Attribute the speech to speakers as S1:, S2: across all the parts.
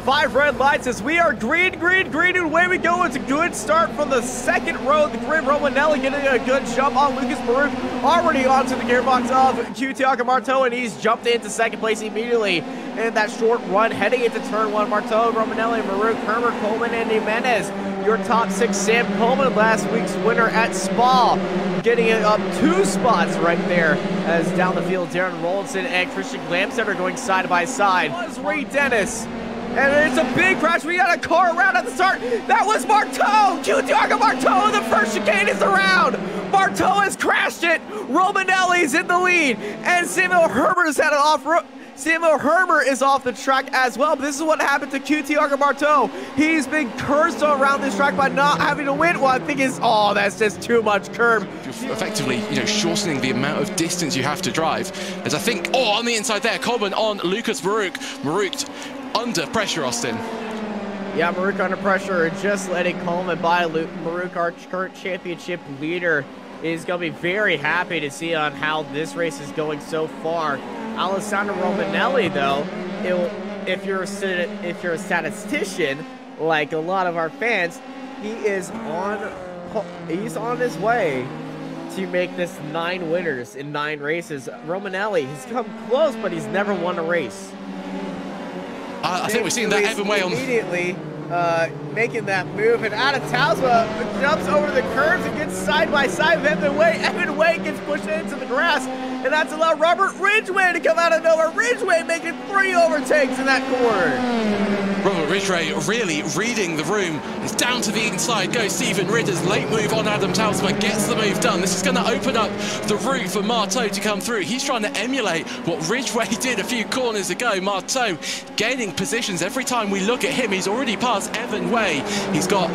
S1: 5 red lights as we are green, and away we go. It's a good start from the second row of the grid. Romanelli getting a good jump on Lucas Maruk, already onto the gearbox of QTR Marteau, and he's jumped into second place immediately in that short run, heading into turn 1. Marteau, Romanelli, Maruk, Hermer, Coleman, and Jimenez. Your top 6, Sam Coleman, last week's winner at Spa, getting it up 2 spots right there, as down the field, Darren Rollinson and Christian Glamstead are going side by side. That was Ray Dennis, and it's a big crash. We got a car around at the start. That was Marteau! QTR Marteau, the first chicane is around! Marteau has crashed it! Romanelli's in the lead, and Samuel Hermer's had an off-road. Samuel Hermer is off the track as well, but this is what happened to QTR Marteau. He's been cursed around this track by not having to win. Well, I think that's just too much curb.
S2: You're effectively, shortening the amount of distance you have to drive. As I think, on the inside there, Coleman on Lucas Maruk. Maruk under pressure, Austin.
S1: Yeah, Maruk under pressure, just letting Coleman by. Maruk, our current championship leader, is going to be very happy to see on how this race is going so far. Alessandro Romanelli, though, if you're a statistician, like a lot of our fans, he's on his way to make this 9 winners in 9 races. Romanelli, he's come close, but he's never won a race.
S2: I think we've seen that Evan Way on
S1: immediately making that move, and out of Talsma jumps over the curves and gets side by side with Evan Way. Evan Way gets pushed into the grass, and that's allowed Robert Ridgway to come out of nowhere. Ridgway making 3 overtakes in that corner.
S2: Robert Ridgway really reading the room. It's down to the inside. Goes Stephen Ridder's late move on Adam Talsma, gets the move done. This is going to open up the route for Marteau to come through. He's trying to emulate what Ridgway did a few corners ago. Marteau gaining positions. Every time we look at him, he's already passed Evan Way. He's got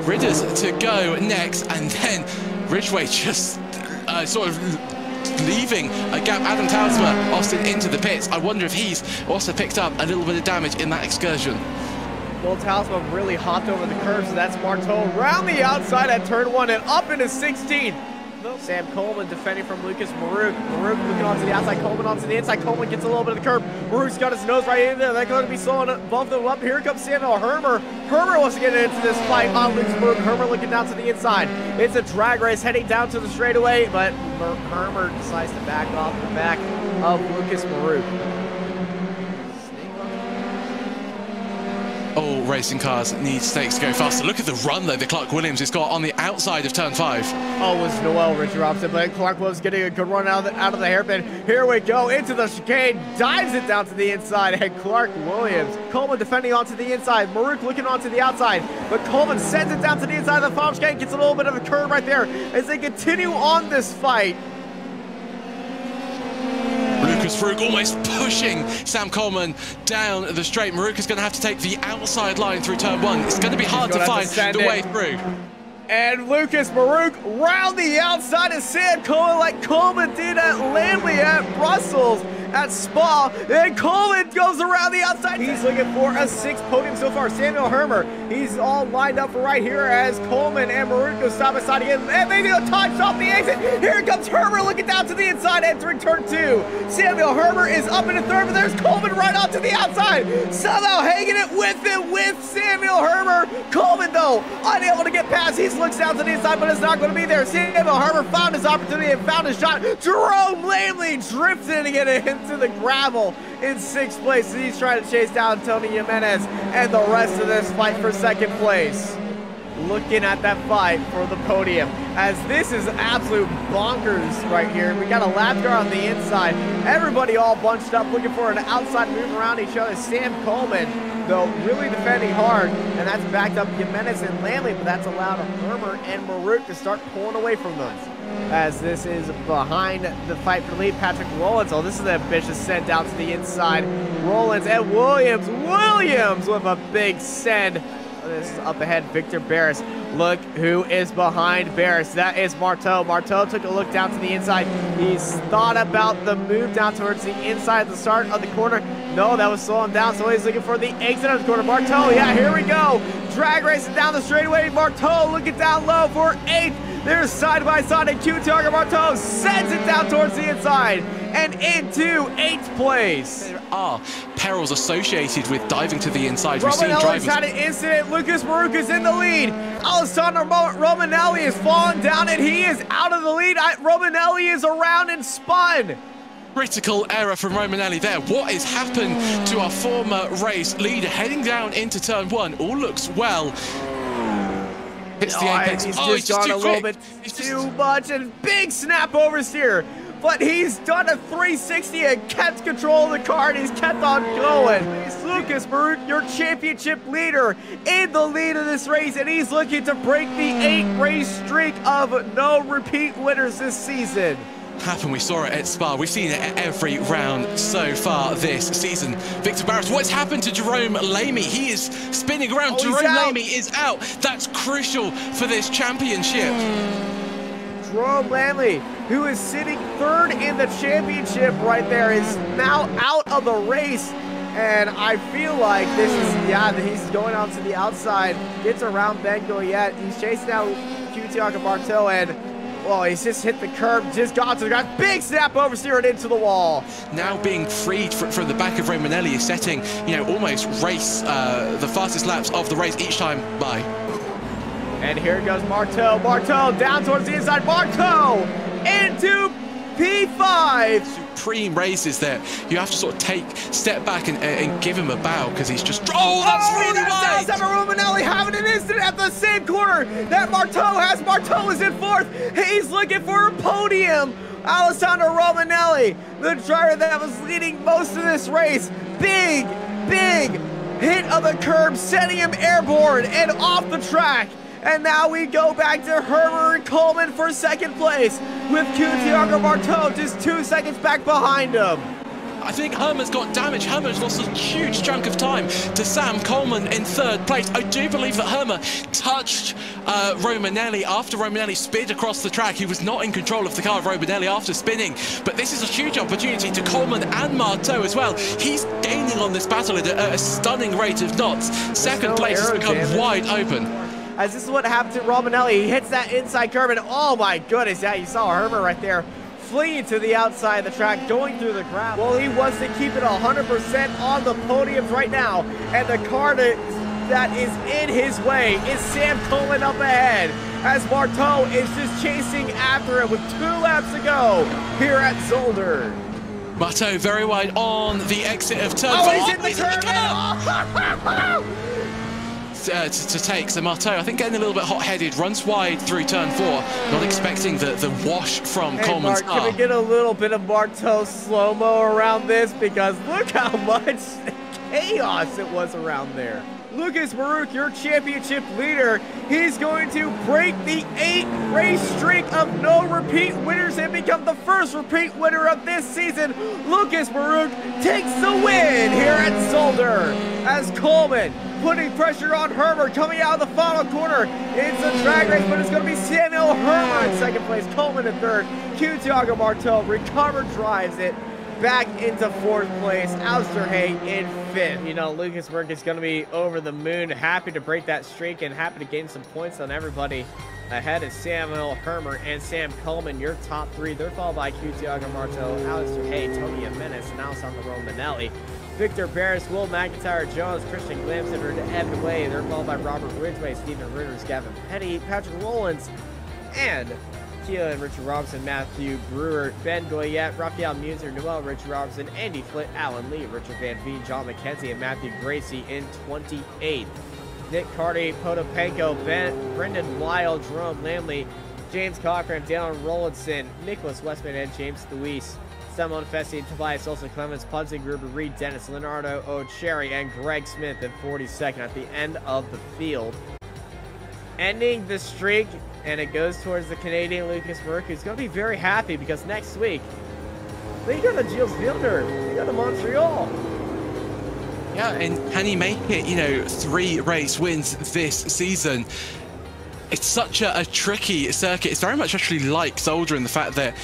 S2: Ridders to go next, and then Ridgway just sort of leaving a gap. Adam Talsma, Austin, into the pits. I wonder if he's also picked up a little bit of damage in that excursion.
S1: Well, Talsma really hopped over the curve, so that's Marteau around the outside at turn 1 and up into 16. Sam Coleman defending from Lucas Maruk. Maruk looking onto the outside, Coleman onto the inside. Coleman gets a little bit of the curb. Maruk's got his nose right in there. They're going to be slowing both of them up. Here comes Samuel Hermer. Hermer wants to get into this fight on Lucas Maruk. Hermer looking down to the inside. It's a drag race heading down to the straightaway, but Hermer decides to back off the back of Lucas Maruk.
S2: All racing cars need stakes to go faster. Look at the run, though, that Clark Williams has got on the outside of turn 5.
S1: Oh, it was Noel Richard Robson, but Clark Williams getting a good run out of the hairpin. Here we go into the chicane, dives it down to the inside, and Clark Williams. Coleman defending onto the inside. Maruk looking onto the outside, but Coleman sends it down to the inside of the final chicane, gets a little bit of a curve right there as they continue on this fight.
S2: Lucas Maruk almost pushing Sam Coleman down the straight. Maruk is going to have to take the outside line through turn 1. It's going to be hard to find the way through.
S1: And Lucas Maruk round the outside of Sam Coleman like Coleman did at Langley at Brussels at Spa. And Coleman goes around the outside. He's looking for a 6th podium so far. Samuel Hermer, he's all lined up for right here as Coleman and Maruk go side by side again. And they do a touch off the exit. Here comes Hermer looking down to the inside, entering turn 2. Samuel Hermer is up in the 3rd, but there's Coleman right off to the outside. Somehow hanging it with Samuel Hermer. Coleman, though, unable to get past. He looks down to the inside, but it's not going to be there. Samuel Hermer found his opportunity and found his shot. Jerome Lamley drifting to get into the gravel in 6th place. He's trying to chase down Tony Jimenez and the rest of this fight for 2nd place. Looking at that fight for the podium, as this is absolute bonkers right here. We got a lap car on the inside. Everybody all bunched up, looking for an outside move around each other. Sam Coleman, though, really defending hard, and that's backed up Jimenez and Lamley, but that's allowed Hermer and Maruk to start pulling away from them. As this is behind the fight for lead, Patrick Rollins. Oh, this is an ambitious send down to the inside. Rollins and Williams with a big send. This is up ahead, Victor Barris. Look who is behind Barris. That is Marteau. Marteau took a look down to the inside. He's thought about the move down towards the inside at the start of the corner. No, that was slowing down, so he's looking for the exit of the corner. Marteau, yeah, here we go. Drag racing down the straightaway. Marteau looking down low for 8th. There's side by side, and QTR Marteau sends it down towards the inside. and into 8th place.
S2: There are perils associated with diving to the inside. We've seen
S1: Romanelli's
S2: drivers.
S1: had an incident. Lucas Maruk is in the lead. Alessandro Romanelli is falling down, and he is out of the lead. Romanelli is around and spun.
S2: Critical error from Romanelli there. What has happened to our former race leader heading down into turn 1? All looks well. Hits the apex.
S1: He's just gone a little bit too much, and big snap oversteer. But he's done a 360 and kept control of the car, and he's kept on going. It's Lucas Maruk, your championship leader, in the lead of this race, and he's looking to break the 8-race streak of no repeat winners this season.
S2: We saw it at Spa. We've seen it at every round so far this season. Victor Barris, what's happened to Jerome Lamy? He is spinning around. Jerome Lamy is out. That's crucial for this championship.
S1: Jerome Lamy, who is sitting 3rd in the championship right there, is now out of the race. And I feel like this is, he's going on to the outside, gets around Ben Goyette. He's chasing out Tiago Marteau, and well, he's just hit the curb, just got to the ground. Big snap oversteer and into the wall. Now
S2: being freed from the back of Romanelli is setting, almost race, the fastest laps of the race each time by.
S1: And here goes Marteau. Marteau down towards the inside. Marteau into P5.
S2: Supreme races there. You have to sort of step back and give him a bow, because he's just, that's really wide.
S1: That's Romanelli having an incident at the same corner that Marteau has. Marteau is in 4th. He's looking for a podium. Alessandro Romanelli, the driver that was leading most of this race. Big hit of the curb, sending him airborne and off the track. And now we go back to Hermer and Coleman for 2nd place, with Tiago Marteau just 2 seconds back behind him.
S2: I think Herman's got damage. Herman's lost a huge chunk of time to Sam Coleman in 3rd place. I do believe that Herman touched Romanelli after Romanelli sped across the track. He was not in control of the car of Romanelli after spinning. But this is a huge opportunity to Coleman and Marteau as well. He's gaining on this battle at a stunning rate of knots. 2nd place has become wide open.
S1: As this is what happened to Romanelli. He hits that inside curve, and oh my goodness, you saw Herman right there fleeing to the outside of the track, going through the crowd. Well, he wants to keep it 100% on the podiums right now, and the car that is in his way is Sam Coleman up ahead, as Marteau is just chasing after him with 2 laps to go here at Zolder.
S2: Marteau very wide on the exit of turn 4.
S1: He's in the turn.
S2: To take. So Marteau, I think, getting a little bit hot-headed, runs wide through turn 4, not expecting the wash from Coleman's car.
S1: Can we get a little bit of Marteau slow-mo around this? Because look how much chaos it was around there. Lucas Maruk, your championship leader, he's going to break the 8-race streak of no repeat winners and become the first repeat winner of this season. Lucas Maruk takes the win here at Zolder, as Coleman putting pressure on Hermer, coming out of the final corner. It's a drag race, but it's going to be Samuel Hermer in 2nd place, Coleman in 3rd, Tiago Marteau drives it back into 4th place, Ousterhay in 5th. Lucas Maruk is going to be over the moon, happy to break that streak and happy to gain some points on everybody. Ahead is Samuel Hermer and Sam Coleman, your top 3. They're followed by Tiago Marteau, Ousterhay, Tony Jimenez, and Alessandro Romanelli. Victor Barris, Will McIntyre, Jones, Christian Glamson, and Evan Way. They're followed by Robert Ridgway, Stephen Ritters, Gavin Petty, Patrick Rollins, and Keelan, Richard Robinson, Matthew Brewer, Ben Goyette, Raphael Muser, Noel, Richard Robinson, Andy Flitt, Alan Lee, Richard Van Veen, John McKenzie, and Matthew Gracie in 28th. Nick Carty, Potapenko, Brendan Lyle, Jerome Lamley, James Cochran, Dallin Rollinson, Nicholas Westman, and James Luis. Simon Fessy, Tobias Olsen, Clemens, Punson, Gruber, Reed, Dennis, Leonardo O'Cherry, and Greg Smith in 42nd at the end of the field. Ending the streak, and it goes towards the Canadian Lucas Maruk, who's going to be very happy because next week, they go to Gilles Villeneuve, they go to Montreal.
S2: Yeah, and can he make it, 3 race wins this season? It's such a tricky circuit. It's very much actually like Zolder in the fact that,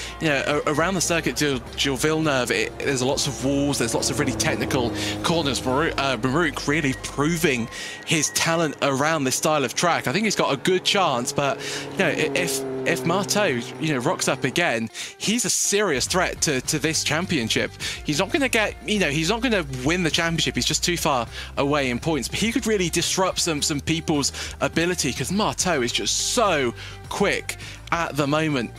S2: around the circuit to Gilles Villeneuve, there's lots of walls, there's lots of really technical corners. Maruk really proving his talent around this style of track. I think he's got a good chance, but, if if Marteau, you know, rocks up again, he's a serious threat to this championship. He's not going to get, you know, he's not going to win the championship. He's just too far away in points. But he could really disrupt some people's ability, because Marteau is just so quick at the moment.